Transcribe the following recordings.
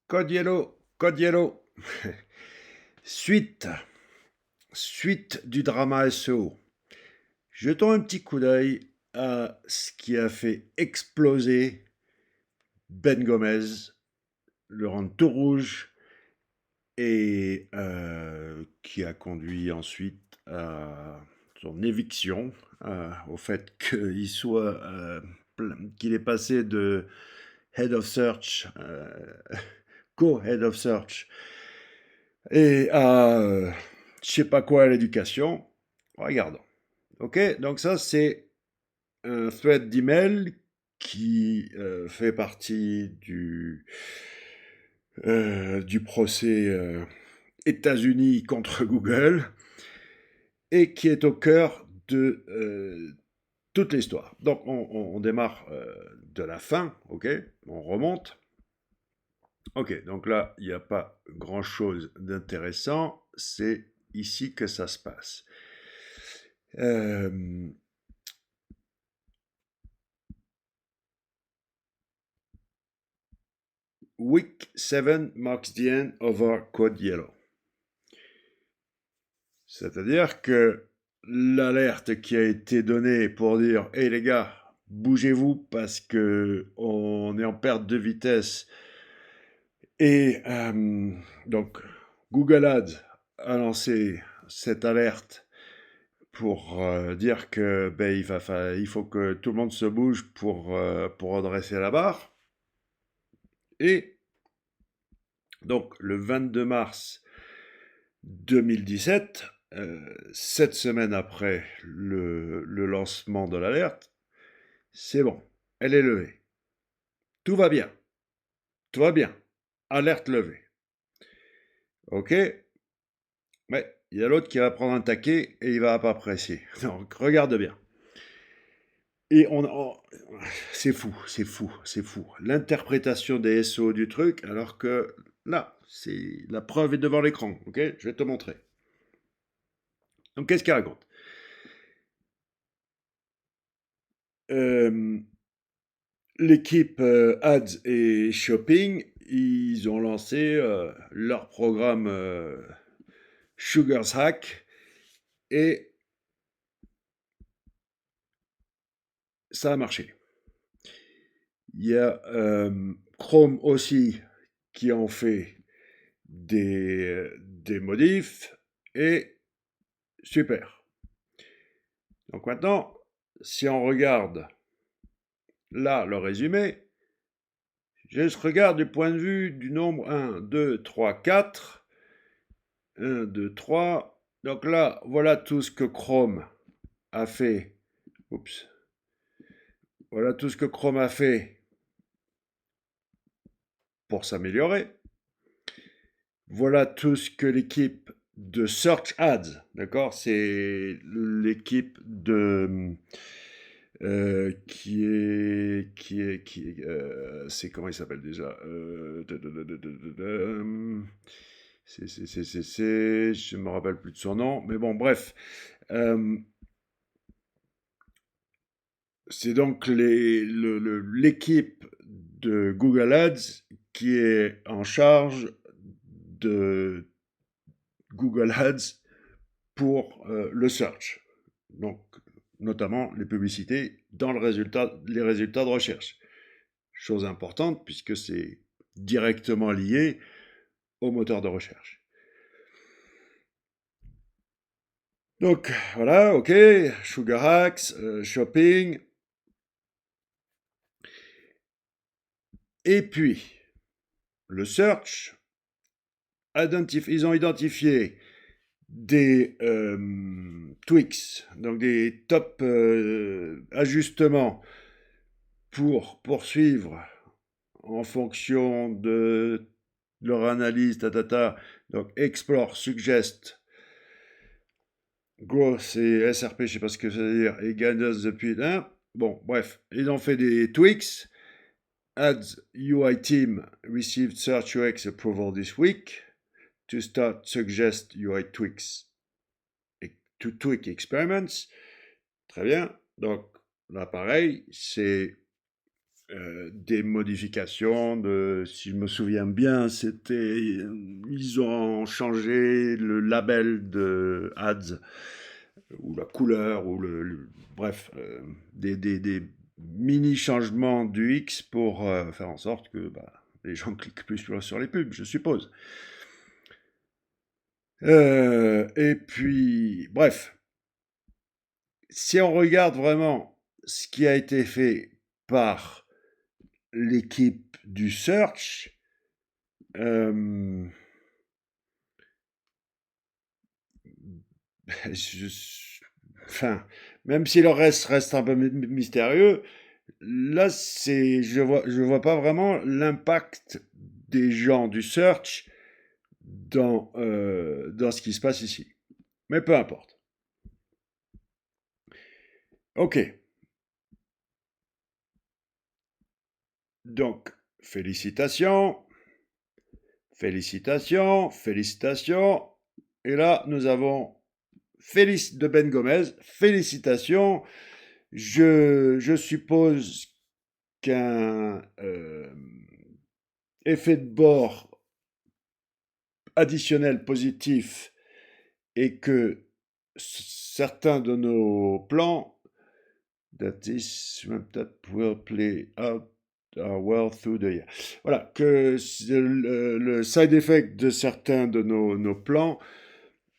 Code Yellow. Suite, suite du drama SEO. Jetons un petit coup d'œil à ce qui a fait exploser Ben Gomez, le rendre tout rouge et qui a conduit ensuite à son éviction, au fait qu'il est passé de Head of Search, co-Head of Search, et à je sais pas quoi à l'éducation. Regardons. Ok, donc ça c'est un thread d'email qui fait partie du procès États-Unis contre Google et qui est au cœur de toute l'histoire. Donc on démarre de la fin, ok, on remonte. Ok, donc là, il n'y a pas grand-chose d'intéressant, c'est ici que ça se passe. Euh, Week 7 marks the end of our code yellow. C'est-à-dire que l'alerte qui a été donnée pour dire hey les gars, bougez-vous parce que on est en perte de vitesse et donc Google Ads a lancé cette alerte pour dire que ben, il faut que tout le monde se bouge pour redresser la barre. Et donc le 22 mars 2017, 7 semaines après le lancement de l'alerte, c'est bon, elle est levée. Tout va bien. Tout va bien. Alerte levée. Ok, mais il y a l'autre qui va prendre un taquet et il va pas apprécier. Donc regarde bien. Et c'est fou, c'est fou, c'est fou. L'interprétation des SEO du truc, alors que là, c'est la preuve est devant l'écran. Ok, je vais te montrer. Donc qu'est-ce qu'il raconte? Euh, L'équipe Ads et Shopping, ils ont lancé leur programme Sugar's Hack et ça a marché. Il y a Chrome aussi qui en fait des modifs et super. Donc maintenant, si on regarde là le résumé, je regarde du point de vue du nombre 1, 2, 3, 4. 1, 2, 3. Donc là, voilà tout ce que Chrome a fait. Oups. Voilà tout ce que Chrome a fait pour s'améliorer. Voilà tout ce que l'équipe de Search Ads, d'accord, c'est l'équipe de c'est comment il s'appelle déjà je me rappelle plus de son nom, mais bon, bref, euh, c'est donc l'équipe de Google Ads qui est en charge de Google Ads pour le search. Donc, notamment les publicités dans les résultats de recherche. Chose importante puisque c'est directement lié au moteur de recherche. Donc voilà, ok, Sugar Hacks, Shopping. Et puis, le search, ils ont identifié des tweaks, donc des top ajustements pour poursuivre en fonction de leur analyse, donc Explore, Suggest, Growth et SRP, je sais pas ce que ça veut dire, et Guidance depuis. Hein. Bon, bref, ils ont fait des tweaks. Ads UI team received Search UX approval this week to start Suggest UI tweaks to tweak experiments. Très bien. Donc là, pareil, c'est des modifications si je me souviens bien, ils ont changé le label de ads ou la couleur ou bref, des mini changements du X pour faire en sorte que les gens cliquent plus sur les pubs, je suppose. Et puis, bref, si on regarde vraiment ce qui a été fait par l'équipe du search, euh, je, enfin, même si le reste un peu mystérieux, là, je vois pas vraiment l'impact des gens du search dans ce qui se passe ici. Mais peu importe. Ok. Donc, félicitations, félicitations, félicitations. Et là, nous avons Félix de Ben Gomez. Félicitations. Je suppose qu'un effet de bord additionnel positif est que certains de nos plans, that this will play out well through the year. Voilà, que le side effect de certains de nos plans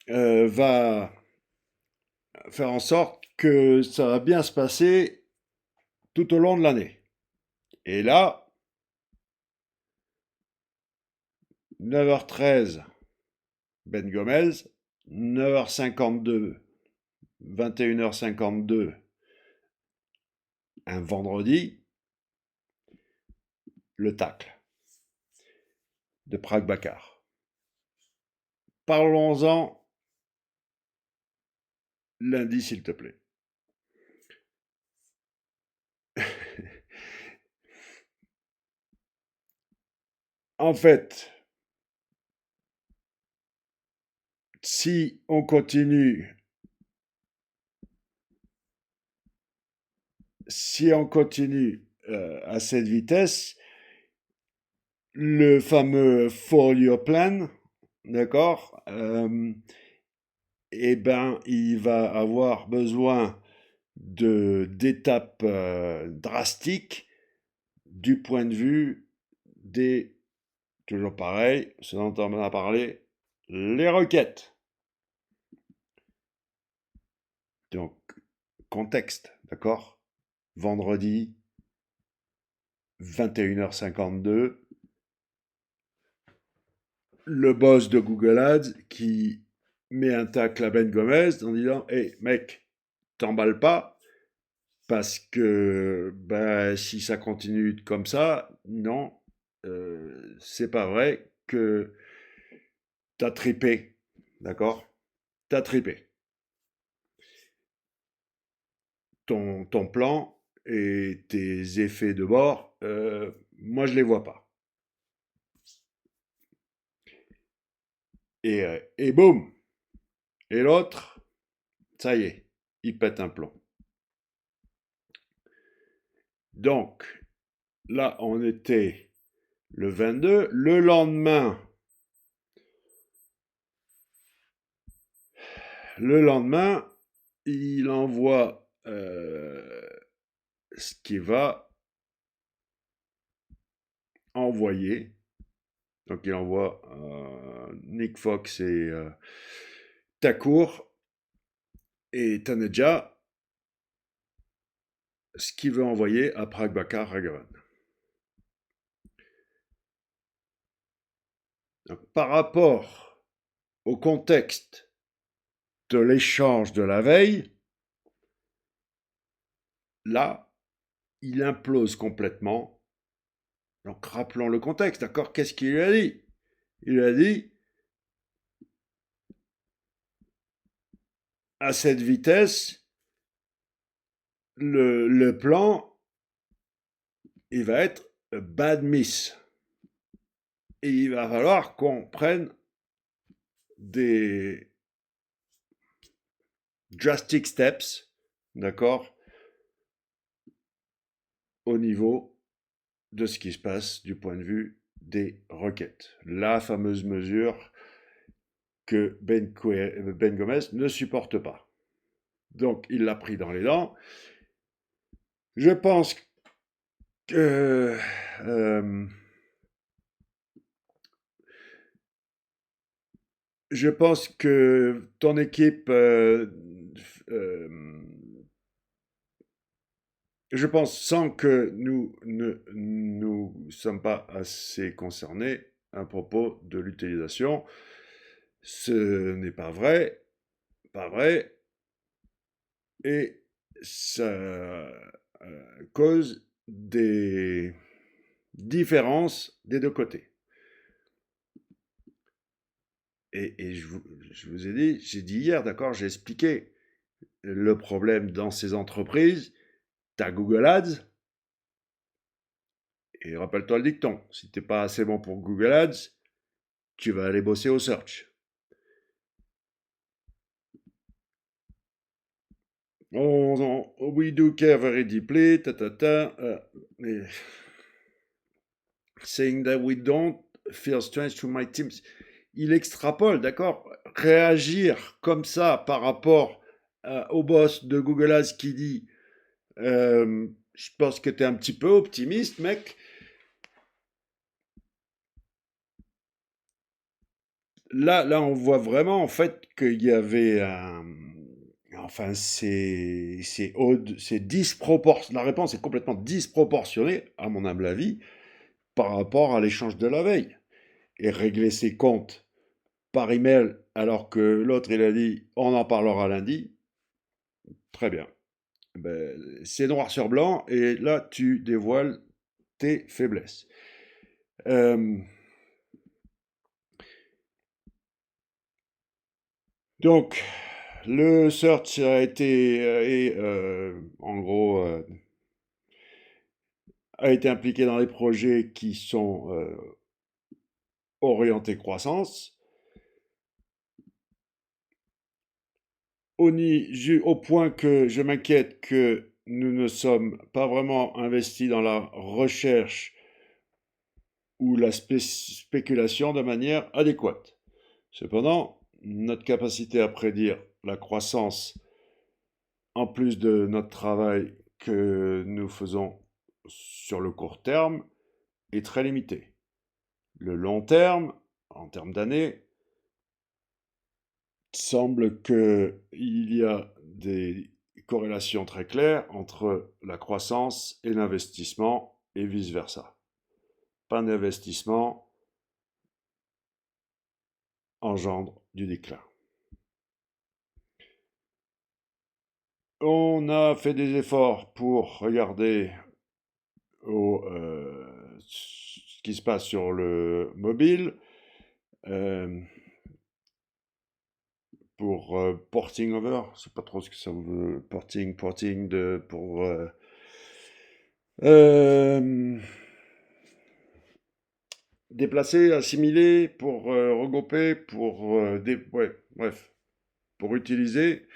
va faire en sorte que ça va bien se passer tout au long de l'année. Et là, 9h13, Ben Gomez, 9h52, 21h52, un vendredi, le tacle de Prague Bakar. Parlons-en lundi, s'il te plaît. En fait, si on continue à cette vitesse, le fameux folio plan, d'accord, eh ben, il va avoir besoin d'étapes drastiques du point de vue des, toujours pareil, ce dont on a parlé, les requêtes. Donc, contexte, d'accord? Vendredi, 21h52, le boss de Google Ads qui met un tacle à Ben Gomez en disant hey, mec, t'emballes pas, parce que si ça continue comme ça, non, c'est pas vrai que t'as tripé, d'accord? T'as tripé. Ton plan et tes effets de bord, moi je les vois pas. Et boum! Et l'autre, ça y est, il pète un plomb. Donc, là, on était le 22. Le lendemain, il envoie ce qu'il va envoyer. Donc, il envoie Nick Fox et Takour et Taneja ce qu'il veut envoyer à Pragbakar Ragavan. Par rapport au contexte de l'échange de la veille, là, il implose complètement. Donc rappelons le contexte, d'accord? Qu'est-ce qu'il lui a dit? Il lui a dit, à cette vitesse, le plan, il va être bad miss. Et il va falloir qu'on prenne des drastic steps, d'accord, au niveau de ce qui se passe du point de vue des requêtes. La fameuse mesure que Ben Gomez ne supporte pas. Donc, il l'a pris dans les dents. Je pense que je pense que ton équipe, euh, je pense, sans que nous ne nous sommes pas assez concernés à propos de l'utilisation. Ce n'est pas vrai, pas vrai, et ça cause des différences des deux côtés. Et je vous ai dit, j'ai dit hier, d'accord, j'ai expliqué le problème dans ces entreprises. Tu as Google Ads, et rappelle-toi le dicton, si t'es pas assez bon pour Google Ads, tu vas aller bosser au search. We do care very deeply, saying that we don't feel strange to my teams. Il extrapole, d'accord. Réagir comme ça par rapport au boss de Google Ads qui dit je pense que tu es un petit peu optimiste, mec. Là, on voit vraiment en fait qu'il y avait un. Enfin, c'est disproportionné. La réponse est complètement disproportionnée, à mon humble avis, par rapport à l'échange de la veille. Et régler ses comptes par email, alors que l'autre, il a dit on en parlera lundi, très bien. Ben, c'est noir sur blanc, et là, tu dévoiles tes faiblesses. Donc, le search a été, en gros, a été impliqué dans des projets qui sont orientés croissance, au point que je m'inquiète que nous ne sommes pas vraiment investis dans la recherche ou la spéculation de manière adéquate. Cependant, notre capacité à prédire la croissance, en plus de notre travail que nous faisons sur le court terme, est très limitée. Le long terme, en termes d'années, semble qu'il y a des corrélations très claires entre la croissance et l'investissement et vice-versa. Pas d'investissement engendre du déclin. On a fait des efforts pour regarder ce qui se passe sur le mobile, pour porting over, je sais pas trop ce que ça veut, porting pour déplacer, assimiler, pour regrouper, pour ouais, bref, pour utiliser,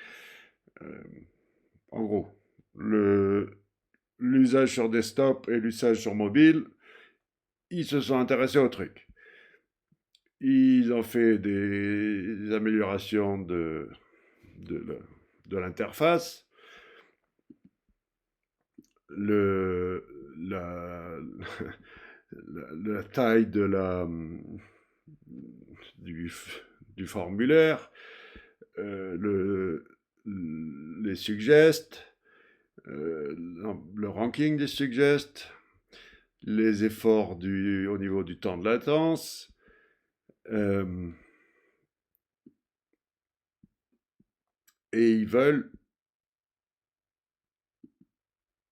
euh, en gros, l'usage sur desktop et l'usage sur mobile, ils se sont intéressés au truc. Ils ont fait des améliorations de l'interface, le, la, la taille du, du formulaire, les suggests, le ranking des suggests, les efforts au niveau du temps de latence, et ils veulent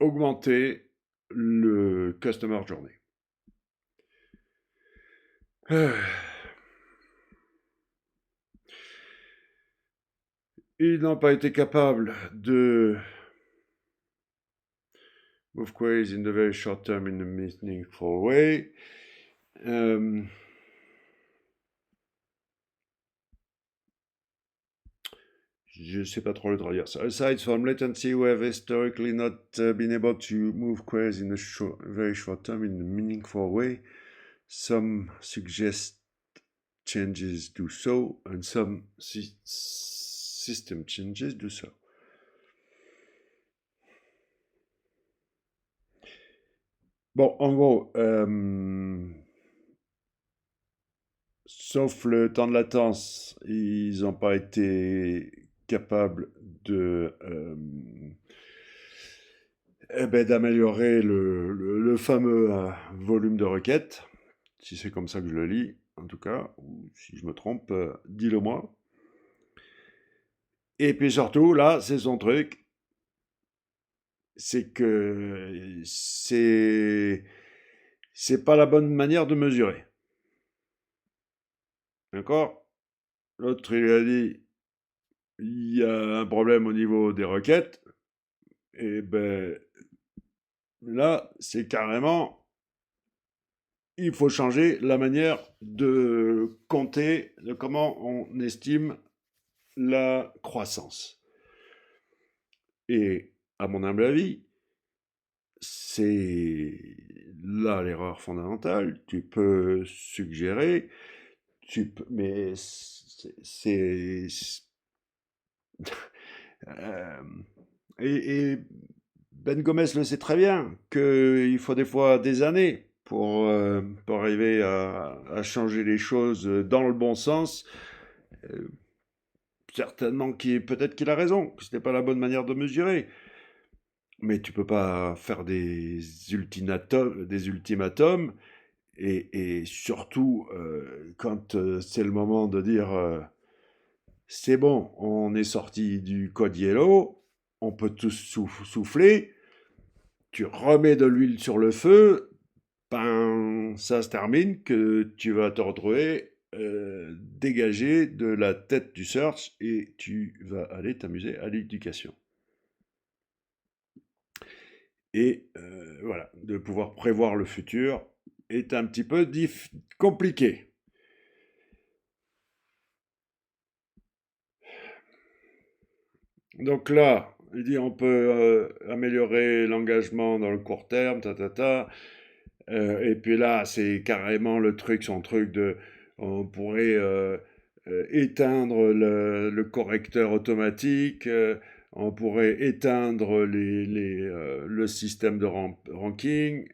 augmenter le Customer Journey. Ils n'ont pas été capables de move queries in the very short term in a meaningful way. je sais pas trop le traduire. So aside from latency, we have historically not been able to move queries in a very short time in a meaningful way. Some suggest changes do so, and some system changes do so. Bon, en gros, sauf le temps de latence, ils n'ont pas été capables de d'améliorer le fameux volume de requêtes, si c'est comme ça que je le lis, en tout cas, ou si je me trompe, dis-le moi. Et puis surtout, là, c'est son truc, c'est que c'est pas la bonne manière de mesurer. D'accord? L'autre, il a dit, il y a un problème au niveau des requêtes, et ben là, c'est carrément, il faut changer la manière de compter, de comment on estime la croissance. Et à mon humble avis, c'est là l'erreur fondamentale. Tu peux suggérer, mais c'est euh, et Ben Gomez le sait très bien qu'il faut des fois des années pour arriver à changer les choses dans le bon sens. Euh, Certainement peut-être qu'il a raison, que ce n'était pas la bonne manière de mesurer. Mais tu peux pas faire des ultimatums et surtout quand c'est le moment de dire c'est bon, on est sorti du code yellow, on peut tous souffler, tu remets de l'huile sur le feu, ben ça se termine que tu vas te retrouver dégagé de la tête du search et tu vas aller t'amuser à l'éducation. Et voilà, de pouvoir prévoir le futur est un petit peu compliqué. Donc là, il dit on peut améliorer l'engagement dans le court terme, et puis là, c'est carrément son truc de, on pourrait éteindre le correcteur automatique, on pourrait éteindre le système de ranking.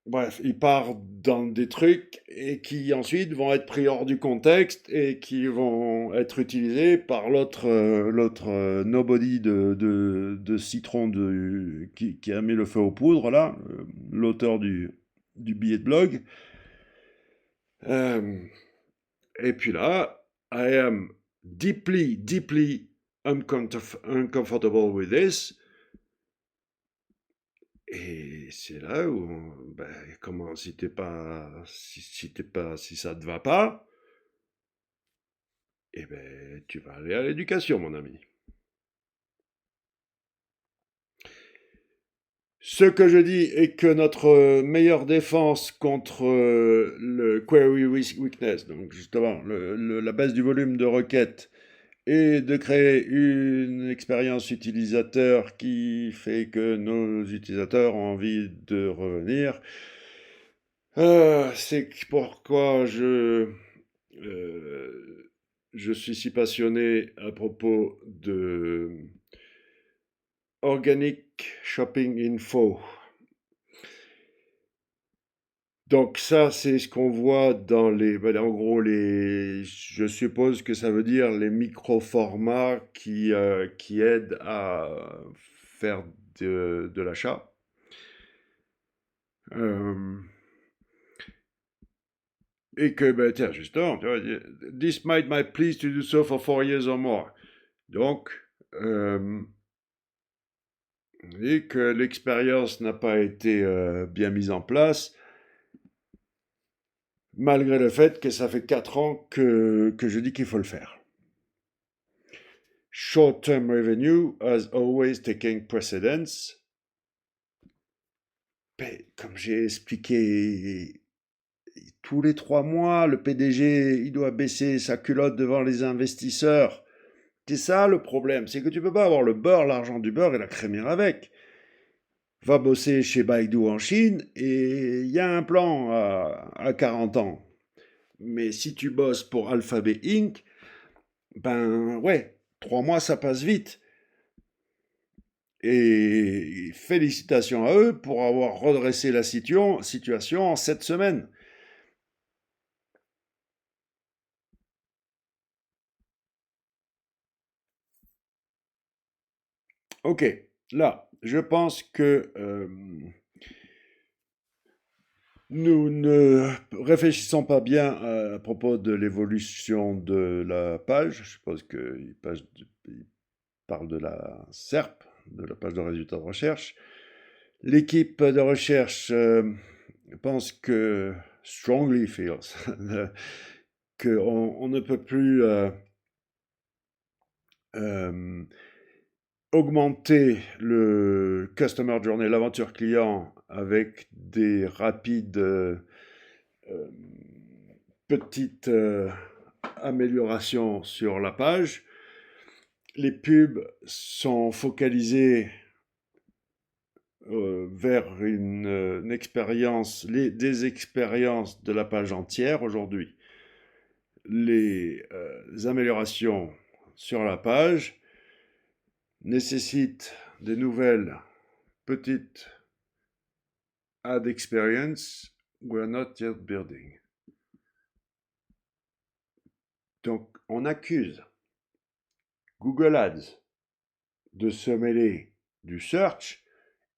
Bref, il part dans des trucs et qui ensuite vont être pris hors du contexte et qui vont être utilisés par l'autre nobody de Citron qui a mis le feu aux poudres, là, l'auteur du billet de blog. Euh, et puis là, I am deeply, deeply uncomfortable with this. Et c'est là où, ben, comment, si si ça te va pas, eh ben, tu vas aller à l'éducation, mon ami. Ce que je dis est que notre meilleure défense contre le query weakness, donc justement la baisse du volume de requêtes, est de créer une expérience utilisateur qui fait que nos utilisateurs ont envie de revenir. C'est pourquoi je suis si passionné à propos de Organic Shopping Info. Donc ça, c'est ce qu'on voit dans en gros, je suppose que ça veut dire les micro-formats qui aident à faire de l'achat. Euh, et que, ben, tiens, justement, tu vois, this might please to do so for 4 years or more. Donc, et que l'expérience n'a pas été bien mise en place, malgré le fait que ça fait 4 ans que je dis qu'il faut le faire. Short-term revenue has always taken precedence. Ben, comme j'ai expliqué, tous les 3 mois, le PDG il doit baisser sa culotte devant les investisseurs C'est ça le problème, c'est que tu peux pas avoir le beurre, l'argent du beurre et la crémière avec. Va bosser chez Baidu en Chine et il y a un plan à 40 ans. Mais si tu bosses pour Alphabet Inc., ben ouais, 3 mois ça passe vite. Et félicitations à eux pour avoir redressé la situation en 7 semaines. Ok, là, je pense que nous ne réfléchissons pas bien à propos de l'évolution de la page. Je suppose qu'il parle de la SERP, de la page de résultats de recherche. L'équipe de recherche pense que, strongly feels, qu'on ne peut plus euh, augmenter le customer journey, l'aventure client, avec des rapides euh, petites améliorations sur la page. Les pubs sont focalisées vers une expérience, des expériences de la page entière aujourd'hui. Les améliorations sur la page nécessitent des nouvelles petites ad experience we're not yet building. Donc on accuse Google Ads de se mêler du search,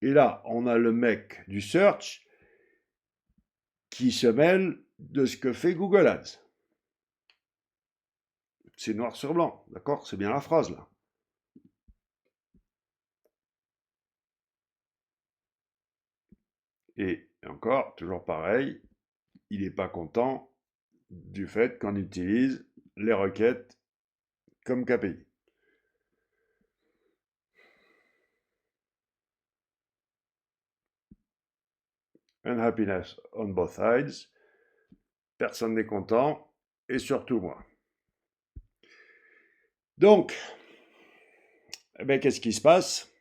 et là on a le mec du search qui se mêle de ce que fait Google Ads. C'est noir sur blanc, d'accord? C'est bien la phrase là. Et encore, toujours pareil, il n'est pas content du fait qu'on utilise les requêtes comme KPI. Unhappiness on both sides, personne n'est content, et surtout moi. Donc, eh bien, qu'est-ce qui se passe?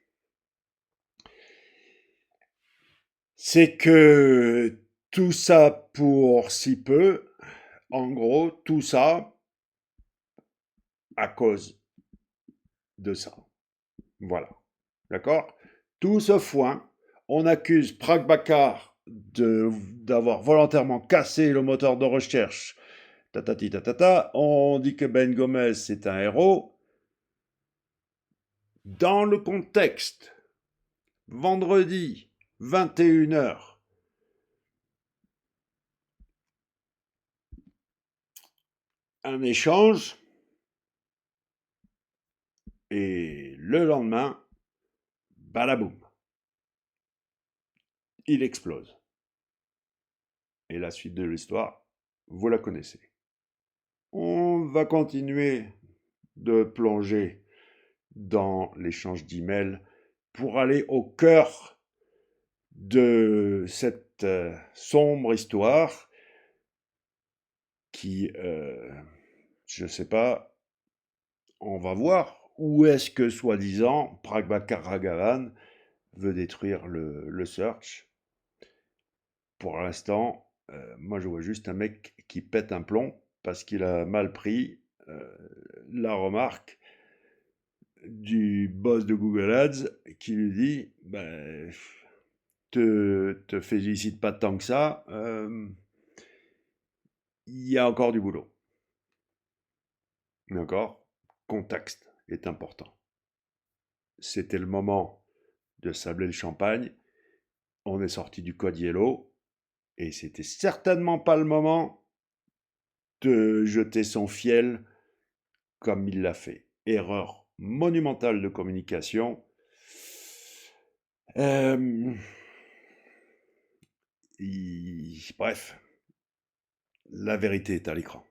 C'est que tout ça pour si peu, en gros, tout ça à cause de ça. Voilà. D'accord? Tout ce foin, on accuse Pragbakar d'avoir volontairement cassé le moteur de recherche. Tatati tatata. On dit que Ben Gomez c'est un héros. Dans le contexte, vendredi, 21h, un échange, et le lendemain, balaboum, il explose. Et la suite de l'histoire, vous la connaissez. On va continuer de plonger dans l'échange d'emails pour aller au cœur de cette sombre histoire qui, je ne sais pas, on va voir où est-ce que, soi-disant, Pragbakar Raghavan veut détruire le search. Pour l'instant, moi je vois juste un mec qui pète un plomb parce qu'il a mal pris la remarque du boss de Google Ads qui lui dit ben, te félicite pas tant que ça, il y a encore du boulot. D'accord? Contexte est important. C'était le moment de sabler le champagne. On est sorti du code Yellow et c'était certainement pas le moment de jeter son fiel comme il l'a fait. Erreur monumentale de communication. Bref, la vérité est à l'écran.